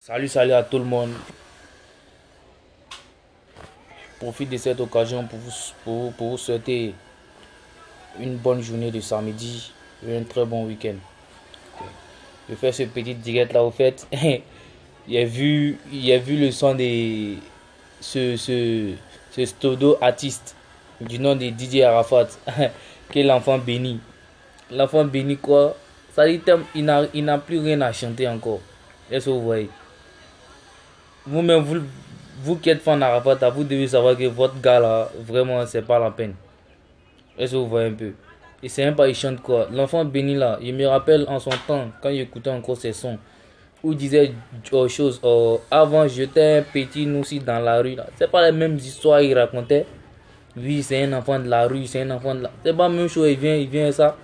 Salut à tout le monde. Je profite de cette occasion pour vous souhaiter une bonne journée de samedi et un très bon week-end. Je fais ce petit direct là au fait. Il y a vu le son de ce stodo artiste du nom de DJ Arafat, qui est l'enfant béni. L'enfant béni quoi? Ça dit il n'a plus rien à chanter encore. Est-ce que vous voyez? Vous-même, vous qui êtes fan d'Arafat, vous devez savoir que votre gars là, vraiment, c'est pas la peine. Est-ce que vous voyez un peu? Et c'est même pas, il chante quoi. L'enfant béni là, il me rappelle en son temps, quand il écoutait encore ses sons, où il disait autre chose. Avant, j'étais un petit nous aussi dans la rue là. C'est pas les mêmes histoires qu'il racontait. Oui, c'est un enfant de la rue, c'est un enfant de la. C'est pas la même chose, il vient ça.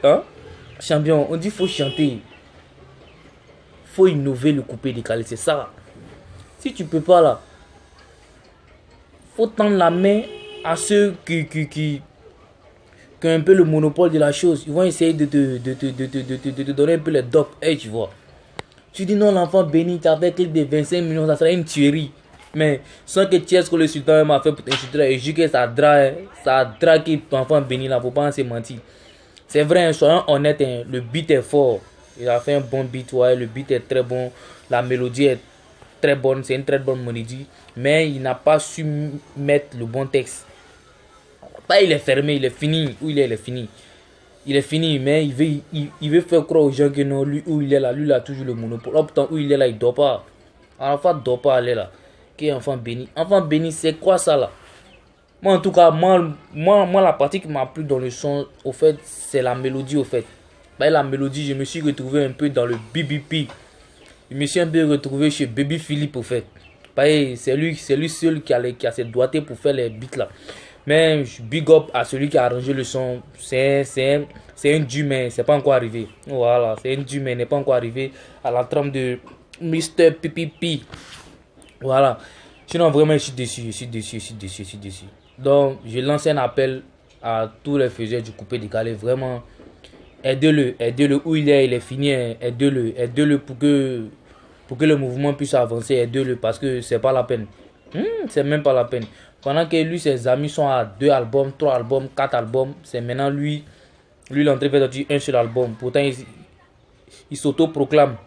Hein? Champion, on dit faut chanter. Faut innover le coupé décalé, c'est ça. Si tu peux pas là, faut tendre la main à ceux qui ont un peu le monopole de la chose. Ils vont essayer de te donner un peu les dopes. Hey, tu vois. Tu dis non, l'enfant béni, tu avais clip de 25 millions, ça serait une tuerie. Mais sans que tu aies ce que le sultan m'a fait pour t'insulter, et je dis que ça drague l'enfant béni là, faut pas se mentir. C'est vrai, hein, soyons honnêtes, hein, le beat est fort. Il a fait un bon beat, ouais, le beat est très bon. La mélodie est très bonne, c'est une très bonne mélodie. Mais il n'a pas su mettre le bon texte. Pas il est fermé, il est fini. Où il est fini. Il est fini, mais il veut faire croire aux gens que non, lui où il est là, lui il a toujours le monopole. Oh putain, où il est là, il dort pas. Arafat dort pas aller là. Qui est enfant béni? Enfant béni, c'est quoi ça là? Moi en tout cas, moi la partie qui m'a plu dans le son, au fait, c'est la mélodie au fait. Bah, la mélodie, je me suis retrouvé un peu dans le BBP. Je me suis un peu retrouvé chez Baby Philippe au fait. Bah, c'est lui seul qui a cette doigté pour faire les beats là. Mais je big up à celui qui a arrangé le son. C'est un dû, mais c'est pas encore arrivé. Voilà, c'est un dû, mais n'est pas encore arrivé à la trame de Mr. PPP. Voilà. Sinon, vraiment, je suis déçu. Donc, je lance un appel à tous les faiseurs du coupé décalé. Vraiment, aidez-le où il est fini. Hein. Aidez-le pour que le mouvement puisse avancer. Aidez-le parce que c'est pas la peine. C'est même pas la peine. Pendant que lui, ses amis sont à 2 albums, 3 albums, 4 albums, c'est maintenant lui, il est en train de faire un seul album. Pourtant, il s'auto-proclame.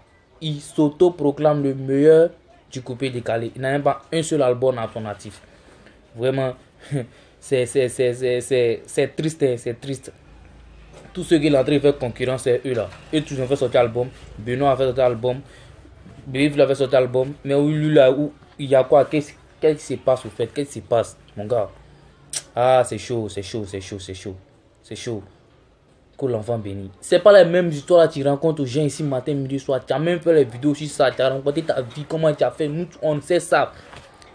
Il s'auto-proclame le meilleur du coupé décalé. Il n'a même pas un seul album à son actif. Vraiment, c'est triste, hein, c'est triste. Tous ceux qui sont en train de faire concurrence, c'est eux là. Eux tous ont fait sortir album. Benoît a fait sortir album. Brief a fait sortir album. Mais où lui là, où il y a quoi? Qu'est-ce qui se passe au fait? Qu'est-ce qui se passe, mon gars? Ah, c'est chaud. C'est chaud. Que l'enfant béni. C'est pas les mêmes histoires que tu rencontres aux gens ici matin, midi, soir. Tu as même fait les vidéos sur ça. Tu as rencontré ta vie, comment tu as fait. Nous, on sait ça.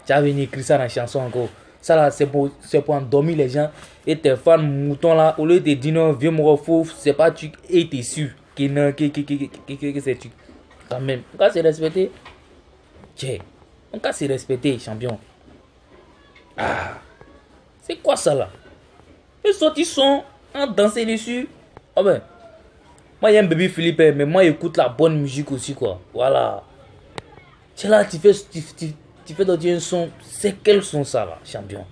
Tu as venu écrire ça dans la chanson encore. Ça là, c'est pour endormir les gens. Et tes fans moutons là, au lieu de dire non, viens me refou, c'est pas tu. Et t'es sûr que non, que c'est tu. Quand même. On va se respecter. Tiens. On va se respecter, champion. Ah. C'est quoi ça là? Les sorties sont en danser dessus. Ah ben. Moi, j'aime Baby Philippe, mais moi, j'écoute la bonne musique aussi, quoi. Voilà. Tu là, tu fais dans un son. C'est quel son ça là, champion?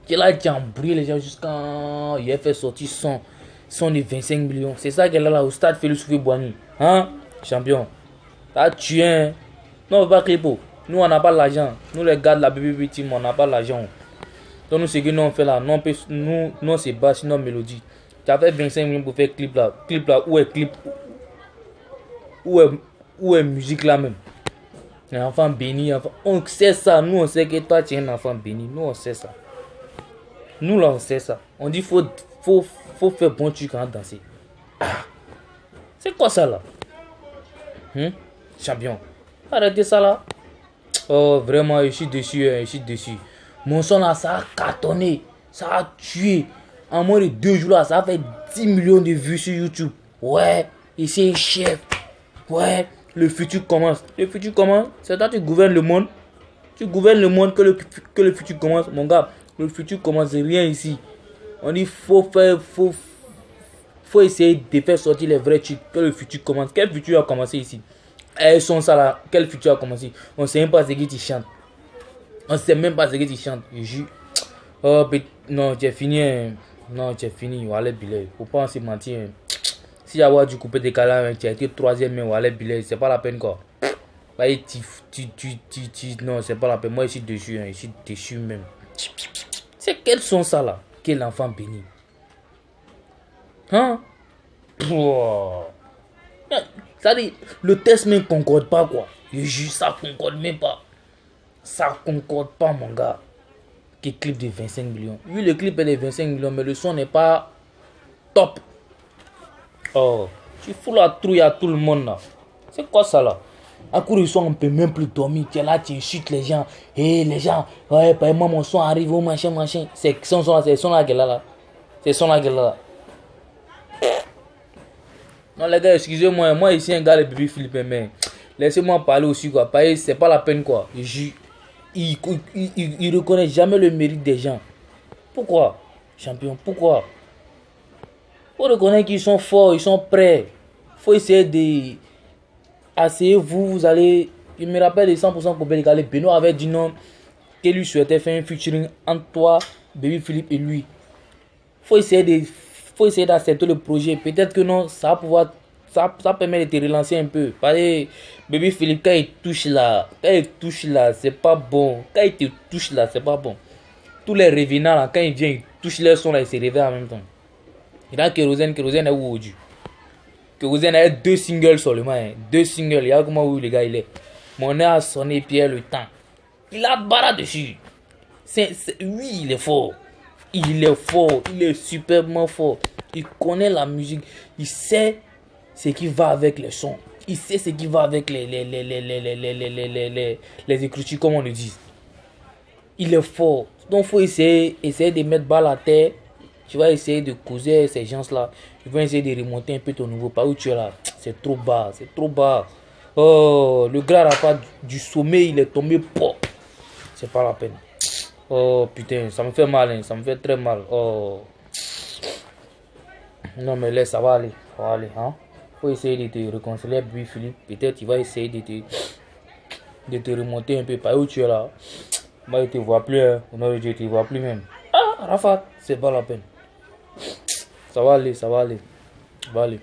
Tu là, tu embrouilles les gens jusqu'à. Il a fait sortir son de 25 millions. C'est ça qu'elle a là au stade Félix Houphouët-Boigny. Hein, champion? T'as tué, hein? Non, on va pas clipper. Nous, on n'a pas l'argent. Nous, les gars de la BBB Team, on n'a pas l'argent. Donc, nous, ce que nous, on fait là, nous, c'est bas, sinon mélodie. Tu as fait 25 millions pour faire clip là. Clip là, où est clip? Où est musique là même? Un enfant béni, enfant. On sait ça. Nous, on sait que toi, tu es un enfant béni. Nous, on sait ça. Nous, là, on sait ça. On dit faut faire bon truc quand danser. Ah. C'est quoi ça là? Champion. Arrêtez ça là. Oh, vraiment, je suis déçu. Mon son là, ça a cartonné. Ça a tué. En moins de 2 jours là, ça a fait 10 millions de vues sur YouTube. Ouais, et c'est chef. Ouais, le futur commence. Le futur commence. C'est toi, tu gouvernes le monde. Tu gouvernes le monde que le futur commence. Mon gars, le futur commence, c'est rien ici. On dit faut essayer de faire sortir les vrais trucs. Que le futur commence. Quel futur a commencé ici? Eh, son ça là, quel futur a commencé? On sait même pas ce que tu chantes. On sait même pas ce que tu chantes. Je jure. Oh, non, tu es fini. Hein. Non, tu es fini. Wallet Billet. Faut pas se mentir. Hein. Si avoir du coupé décalé, hein, tu as été troisième, mais Wallet Billet, c'est pas la peine quoi. Bah, non, c'est pas la peine. Moi, je suis déçu. Hein. Je suis déçu même. C'est quel son ça là? Quel enfant béni. Hein? Wow. Ça dit, le test ne concorde pas quoi. Je jure, ça concorde même pas. Ça concorde pas mon gars. Quel clip de 25 millions. Oui, le clip est de 25 millions, mais le son n'est pas top. Oh, tu fous la trouille à tout le monde là. C'est quoi ça là? À court du son, on peut même plus dormir. Tu es là, tu insultes les gens. Et les gens, ouais, par moi, mon son arrive, au machin, machin. C'est son là, c'est son là qu'elle a là. C'est son là qu'elle a là. Non, les gars, excusez-moi, moi ici, un gars, le bébé Philippe, mais laissez-moi parler aussi, quoi. C'est pas la peine, quoi. Il reconnaît jamais le mérite des gens. Pourquoi, champion? Pourquoi? Faut reconnaître qu'ils sont forts, ils sont prêts. Faut essayer de. Asseyez-vous, vous allez. Il me rappelle les 100% qu'on peut aller. Benoît avait dit non, qu'il lui souhaitait faire un featuring entre toi, Baby Philippe et lui. Faut essayer d'accepter le projet. Peut-être que non, ça va pouvoir. Ça permet de te relancer un peu. Parce que Baby Philippe, quand il touche là, c'est pas bon. Quand il te touche là, c'est pas bon. Tous les revenants là, quand ils viennent, ils touchent leur son là, ils se réveillent en même temps. Et dans Kérosène est où aujourd'hui? Kérosène a 2 singles seulement. Hein. 2 singles. Il y a comment où le gars il est. Mon nez a sonné Pierre le temps. Il a barra dessus. Oui, il est fort. Il est fort. Il est superbement fort. Il connaît la musique. Il sait ce qui va avec les sons. Il sait ce qui va avec les écritures, comme on le dit. Il est fort. Donc, il faut essayer de mettre balle à terre. Tu vas essayer de causer ces gens-là. Ils vont essayer de remonter un peu ton niveau. Pas où tu es là. C'est trop bas. C'est trop bas. Oh, le gars Rafa du sommet, il est tombé. C'est pas la peine. Oh, putain, ça me fait mal. Hein. Ça me fait très mal. Oh. Non, mais laisse, ça va aller. Ça va aller. Hein? Faut essayer de te réconcilier. Puis Philippe, peut-être il va essayer de te remonter un peu. Pas où tu es là. Moi, je ne te vois plus. Hein. Non, je ne te vois plus même. Ah, Rafa, c'est pas la peine. Ça va aller, ça va aller. Ça va aller.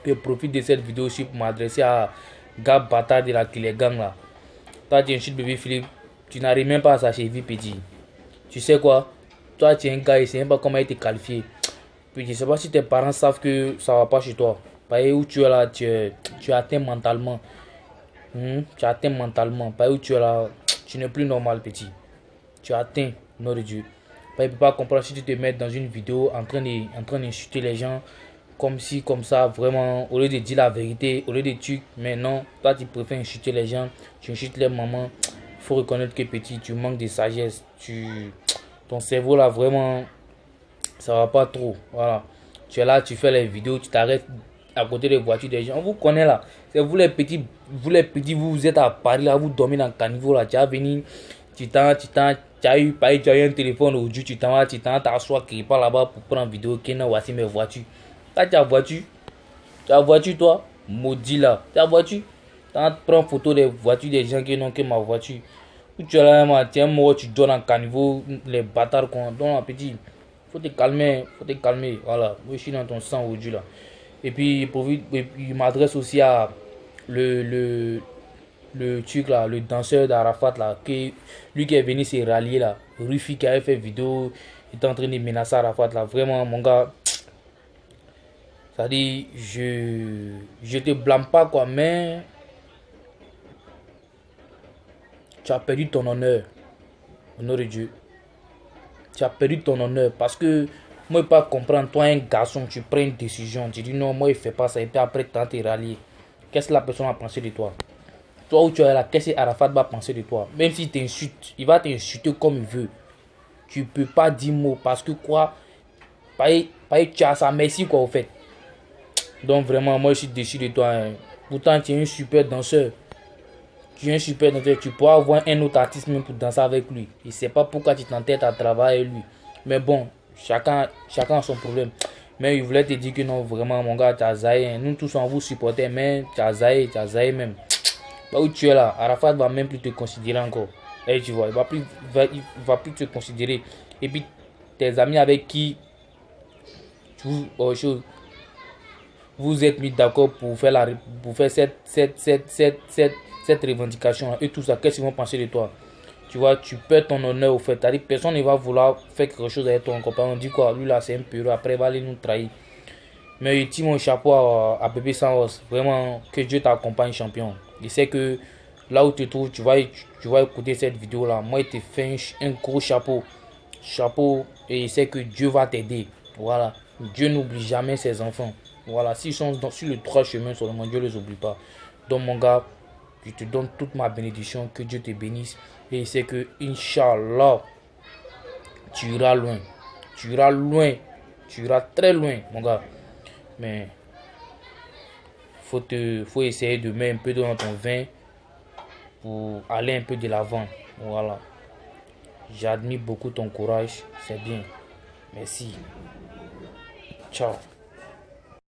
Puis je profite de cette vidéo aussi pour m'adresser à Gab Bata de la Killer Gang là. Toi, tu es un chute bébé Philippe. Tu n'arrives même pas à s'achever petit. Tu sais quoi? Toi, tu es un gars, il ne sait même pas comment il te qualifié. Puis je ne sais pas si tes parents savent que ça ne va pas chez toi. Pas où tu es là, tu es atteint mentalement. Tu es atteint mentalement. Pas où tu es là, tu n'es plus normal petit. Tu es atteint, nom de Dieu. Il ne peut pas comprendre si tu te mets dans une vidéo en train d'insulter les gens comme si, comme ça, vraiment, au lieu de dire la vérité, au lieu de tuer, mais non, toi tu préfères insulter les gens, tu insultes les mamans. Il faut reconnaître que petit, tu manques de sagesse, ton cerveau là vraiment, ça va pas trop, voilà. Tu es là, tu fais les vidéos, tu t'arrêtes à côté des voitures des gens, on vous connaît là, c'est vous les petits, vous êtes à Paris là, vous dormez dans le caniveau là, tu as venu, tu as eu un téléphone aujourd'hui, tu t'assois quelque part là-bas pour prendre vidéo, voici mes voitures. Quand tu as voiture toi, maudit là, tu as voiture, tu prends photo des voitures des gens qui n'ont que ma voiture. Tu es là, tu es mort, tu donnes en caniveau, les bâtards qu'on donne un petit. Faut te calmer, voilà. Moi je suis dans ton sang aujourd'hui là. Et puis il m'adresse aussi à le truc là, le danseur d'Arafat là, lui qui est venu se rallier là, Rufi qui avait fait vidéo, il est en train de menacer Arafat là, vraiment mon gars. Ça dit, je te blâme pas quoi, mais tu as perdu ton honneur, au nom de Dieu. Tu as perdu ton honneur parce que moi je peux pas comprendre, toi un garçon, tu prends une décision, tu dis non, moi il fait pas ça, et puis après tu as te rallier. Qu'est-ce que la personne va penser de toi? Toi où tu es là, qu'est-ce que Arafat va penser de toi? Même s'il t'insulte, il va t'insulter comme il veut. Tu peux pas dire mot parce que quoi? Tu as ça, merci quoi au fait. Donc vraiment, moi je suis déçu de toi. Hein. Pourtant, tu es un super danseur. Tu pourras avoir un autre artiste même pour danser avec lui. Je ne sais pas pourquoi tu t'entêtes à travailler avec lui. Mais bon, chacun a son problème. Mais il voulait te dire que non, vraiment, mon gars, tu as zaï. Nous tous, on vous supportait, mais tu as zaï même. Là où tu es là, Arafat va même plus te considérer encore. Et tu vois, il va plus te considérer. Et puis, tes amis avec qui vous êtes mis d'accord pour faire, cette revendication et tout ça, qu'est-ce qu'ils vont penser de toi? Tu vois, tu perds ton honneur au fait. C'est-à-dire, personne ne va vouloir faire quelque chose avec toi. On dit quoi? Lui là, c'est un peu. Après, il va aller nous trahir. Mais je tire mon chapeau à Bébé Sanros. Vraiment, que Dieu t'accompagne, champion. Je sais que là où tu te trouves, tu vas écouter cette vidéo là. Moi, il te fait un gros chapeau. Chapeau. Et je sais que Dieu va t'aider. Voilà. Dieu n'oublie jamais ses enfants. Voilà. S'ils sont sur le droit chemin seulement, Dieu ne les oublie pas. Donc, mon gars, je te donne toute ma bénédiction. Que Dieu te bénisse. Et je sais que, Inch'Allah, tu iras loin. Tu iras loin. Tu iras très loin, mon gars. Mais faut essayer de mettre un peu dans ton vin pour aller un peu de l'avant. Voilà. J'admire beaucoup ton courage. C'est bien. Merci. Ciao.